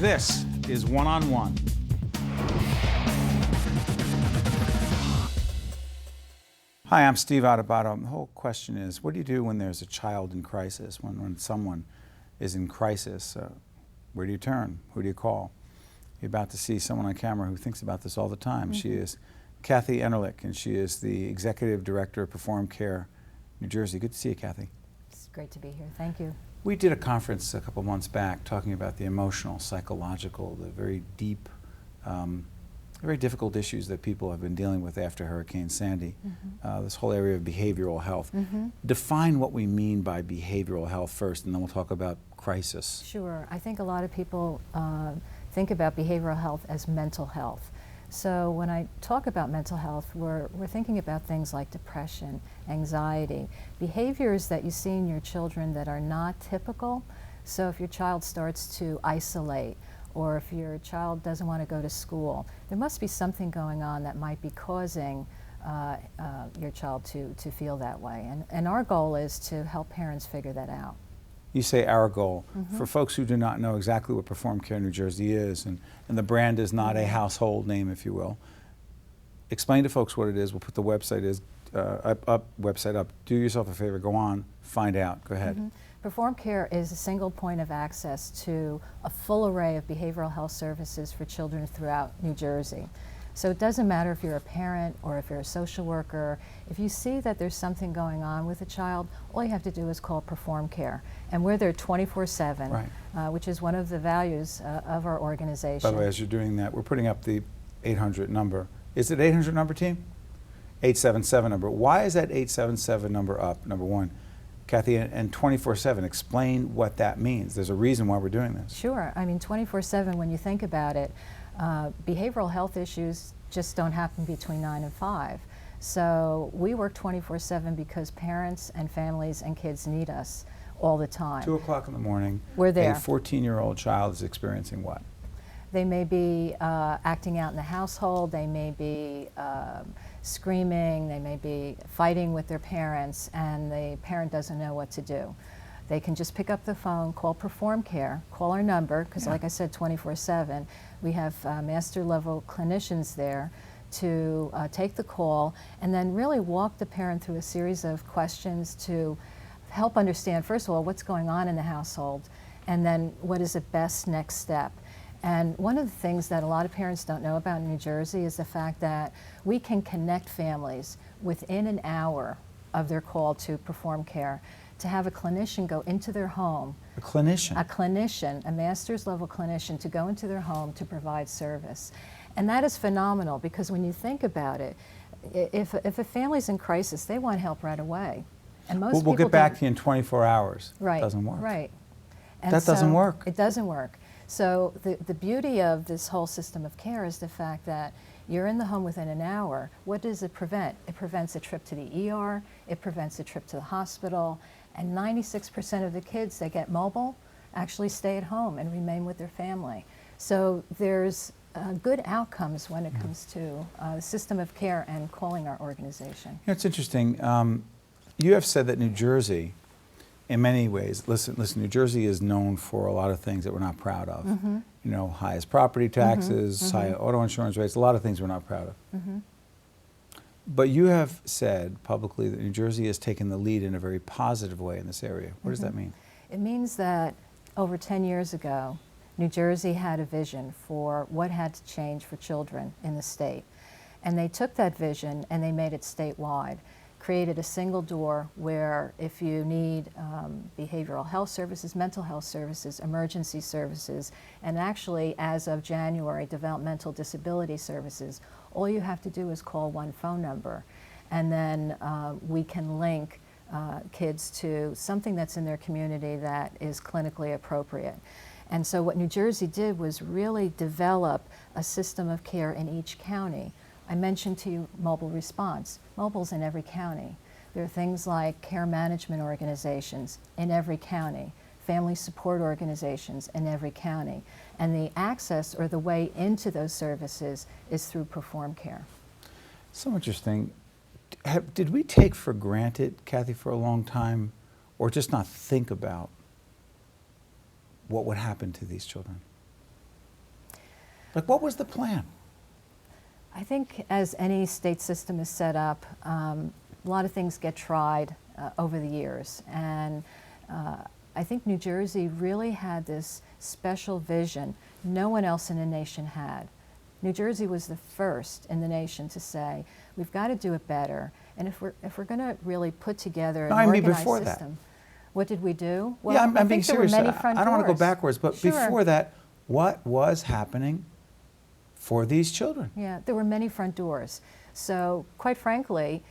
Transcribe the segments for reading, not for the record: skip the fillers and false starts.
This is One-on-One. Hi, I'm Steve Adubato. The whole question is, what do you do when there's a child in crisis, when someone is in crisis? Where do you turn? Who do you call? You're about to see someone on camera who thinks about this all the time. Mm-hmm. She is Kathy Enerlich, and she is the Executive Director of PerformCare New Jersey. Good to see you, Kathy. It's great to be here. Thank you. We did a conference a couple months back talking about the emotional, psychological, the very deep, very difficult issues that people have been dealing with after Hurricane Sandy. Mm-hmm. This whole area of behavioral health. Mm-hmm. Define what we mean by behavioral health first, and then we'll talk about crisis. Sure. I think a lot of people think about behavioral health as mental health. So when I talk about mental health, we're thinking about things like depression, anxiety, behaviors that you see in your children that are not typical. So if your child starts to isolate, or if your child doesn't want to go to school, there must be something going on that might be causing your child to feel that way. And our goal is to help parents figure that out. You say our goal. Mm-hmm. For folks who do not know exactly what PerformCare New Jersey is, and the brand is not a household name, if you will, explain to folks what it is. We'll put the website up. Do yourself a favor. Go on. Find out. Go ahead. Mm-hmm. PerformCare is a single point of access to a full array of behavioral health services for children throughout New Jersey. So it doesn't matter if you're a parent or if you're a social worker. If you see that there's something going on with a child, all you have to do is call PerformCare. And we're there 24/7, right. Which is one of the values of our organization. By the way, as you're doing that, we're putting up the 800 number. Is it 800 number, team? 877 number. Why is that 877 number up, number one? Kathy, and 24/7, explain what that means. There's a reason why we're doing this. Sure. I mean, 24/7, when you think about it, behavioral health issues just don't happen between 9 and 5. So we work 24/7 because parents and families and kids need us all the time. 2 o'clock in the morning, we're there. A 14-year-old child is experiencing what? They may be acting out in the household, they may be screaming, they may be fighting with their parents, and the parent doesn't know what to do. They can just pick up the phone, call PerformCare, call our number, because like I said, 24/7. We have master level clinicians there to take the call and then really walk the parent through a series of questions to help understand, first of all, what's going on in the household, and then what is the best next step. And one of the things that a lot of parents don't know about in New Jersey is the fact that we can connect families within an hour of their call to PerformCare, to have a clinician go into their home. A clinician? A clinician, a master's level clinician, to go into their home to provide service. And that is phenomenal, because when you think about it, if a family's in crisis, they want help right away. And most people we'll get back to you in 24 hours. Right. Doesn't work. Right. And that doesn't work. It doesn't work. So the beauty of this whole system of care is the fact that you're in the home within an hour. What does it prevent? It prevents a trip to the ER, it prevents a trip to the hospital, and 96% of the kids that get mobile actually stay at home and remain with their family. So there's good outcomes when it comes to the system of care and calling our organization. You know, it's interesting. You have said that New Jersey, in many ways, listen, New Jersey is known for a lot of things that we're not proud of. Mm-hmm. You know, highest property taxes, high auto insurance rates, a lot of things we're not proud of. Mm-hmm. But you have said publicly that New Jersey has taken the lead in a very positive way in this area. What does that mean? It means that over 10 years ago, New Jersey had a vision for what had to change for children in the state. And they took that vision and they made it statewide, created a single door where if you need behavioral health services, mental health services, emergency services, and actually as of January, developmental disability services, all you have to do is call one phone number, and then we can link kids to something that's in their community that is clinically appropriate. And so what New Jersey did was really develop a system of care in each county. I mentioned to you mobile response. Mobile's in every county. There are things like care management organizations in every county, family support organizations in every county. And the access or the way into those services is through PerformCare. So interesting. Did we take for granted, Kathy, for a long time, or just not think about what would happen to these children? Like, what was the plan? I think as any state system is set up, a lot of things get tried over the years. And I think New Jersey really had this special vision no one else in the nation had. New Jersey was the first in the nation to say, we've got to do it better. And if we're going to really put together an organized system, what did we do? Well, yeah, I'm being serious. I don't want to go doors. backwards, but Sure. before that, what was happening for these children? Yeah, there were many front doors. So quite frankly,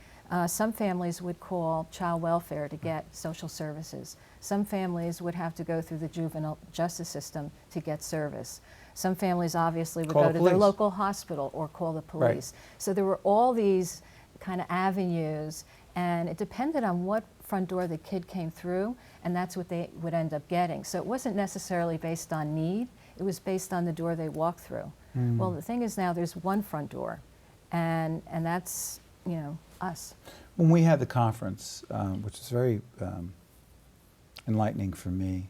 some families would call child welfare to get social services. Some families would have to go through the juvenile justice system to get service. Some families obviously would go to their local hospital or call the police. Right. So there were all these kind of avenues, and it depended on what front door the kid came through, and that's what they would end up getting. So it wasn't necessarily based on need, it was based on the door they walked through. Well, the thing is now there's one front door, and that's, you know, us. When we had the conference, which was very enlightening for me,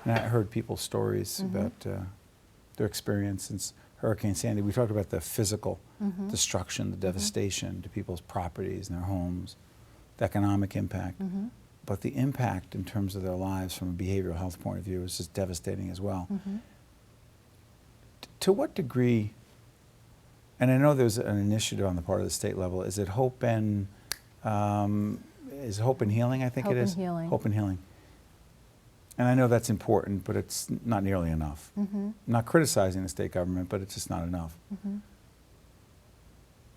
and I heard people's stories about their experience since Hurricane Sandy. We talked about the physical destruction, the devastation to people's properties and their homes, the economic impact, but the impact in terms of their lives from a behavioral health point of view is just devastating as well. To what degree, and I know there's an initiative on the part of the state level, is it Hope and Healing, I think it is? Hope and Healing. Hope and Healing. And I know that's important, but it's not nearly enough. I'm not criticizing the state government, but it's just not enough.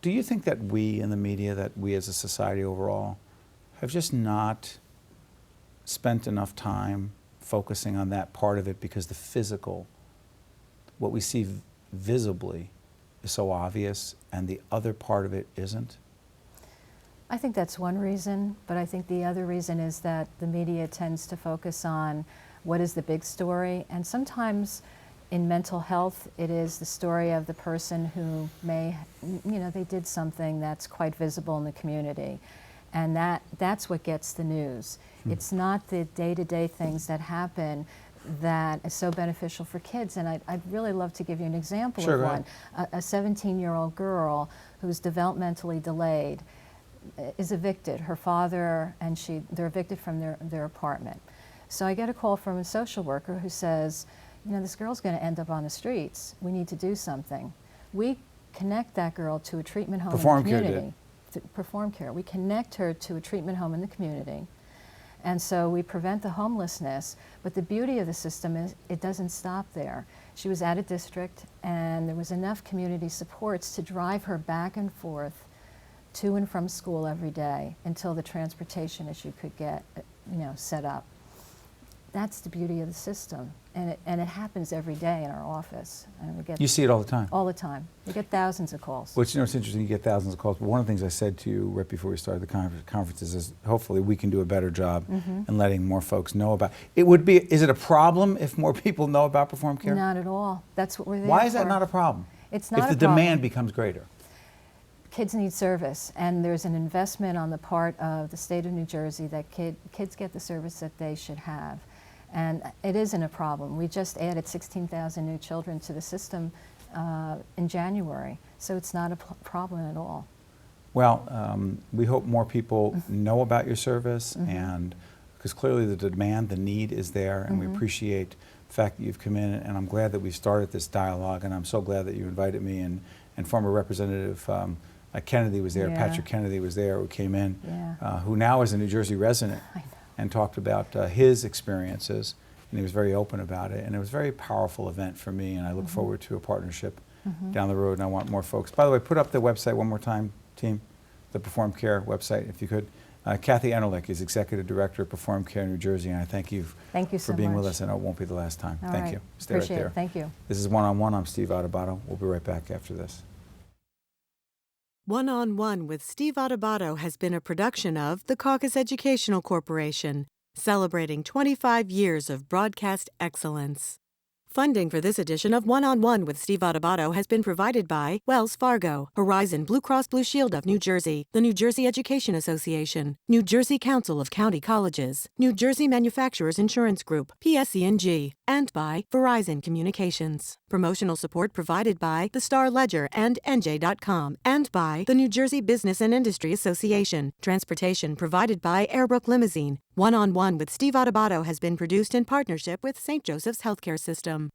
Do you think that we in the media, that we as a society overall, have just not spent enough time focusing on that part of it because the physical, what we see visibly, is so obvious and the other part of it isn't? I think that's one reason, but I think the other reason is that the media tends to focus on what is the big story, and sometimes in mental health it is the story of the person who may, you know, they did something that's quite visible in the community, and that's what gets the news. It's not the day-to-day things that happen that is so beneficial for kids, and I'd really love to give you an example of one. A 17-year-old girl who's developmentally delayed is evicted. Her father and they're evicted from their apartment. So I get a call from a social worker who says, you know, this girl's going to end up on the streets. We need to do something. We connect that girl to a treatment home in the community. PerformCare. We connect her to a treatment home in the community. And so we prevent the homelessness, but the beauty of the system is it doesn't stop there. She was at a district, and there was enough community supports to drive her back and forth to and from school every day until the transportation issue could get, you know, set up. That's the beauty of the system, and it happens every day in our office. And we get You see it all the time? all the time. We get thousands of calls. Which, you know, it's interesting, you get thousands of calls, but one of the things I said to you right before we started the conference is hopefully we can do a better job in letting more folks know about it. Is it a problem if more people know about PerformCare? Not at all. That's what we're there for. Why is that not a problem? It's not a problem. If the demand becomes greater. Kids need service, and there's an investment on the part of the state of New Jersey that kids get the service that they should have. And it isn't a problem. We just added 16,000 new children to the system in January, so it's not a problem at all. Well, we hope more people know about your service, and because clearly the demand, the need is there, and we appreciate the fact that you've come in, and I'm glad that we started this dialogue, and I'm so glad that you invited me, and former Representative Kennedy was there, Patrick Kennedy was there, who came in, who now is a New Jersey resident, and talked about his experiences, and he was very open about it, and it was a very powerful event for me, and I look forward to a partnership down the road, and I want more folks. By the way, put up the website one more time, team, the PerformCare website, if you could. Kathy Enerlich is Executive Director of PerformCare New Jersey, and I thank you, for being with us. I know it won't be the last time. Thank you. Stay right there. Thank you. This is One on One. I'm Steve Adubato. We'll be right back after this. One on One with Steve Adubato has been a production of the Caucus Educational Corporation, celebrating 25 years of broadcast excellence. Funding for this edition of One on One with Steve Adubato has been provided by Wells Fargo, Horizon Blue Cross Blue Shield of New Jersey, the New Jersey Education Association, New Jersey Council of County Colleges, New Jersey Manufacturers Insurance Group, PSE&G, and by Verizon Communications. Promotional support provided by the Star Ledger and NJ.com and by the New Jersey Business and Industry Association. Transportation provided by Airbrook Limousine. One-on-One with Steve Adubato has been produced in partnership with St. Joseph's Healthcare System.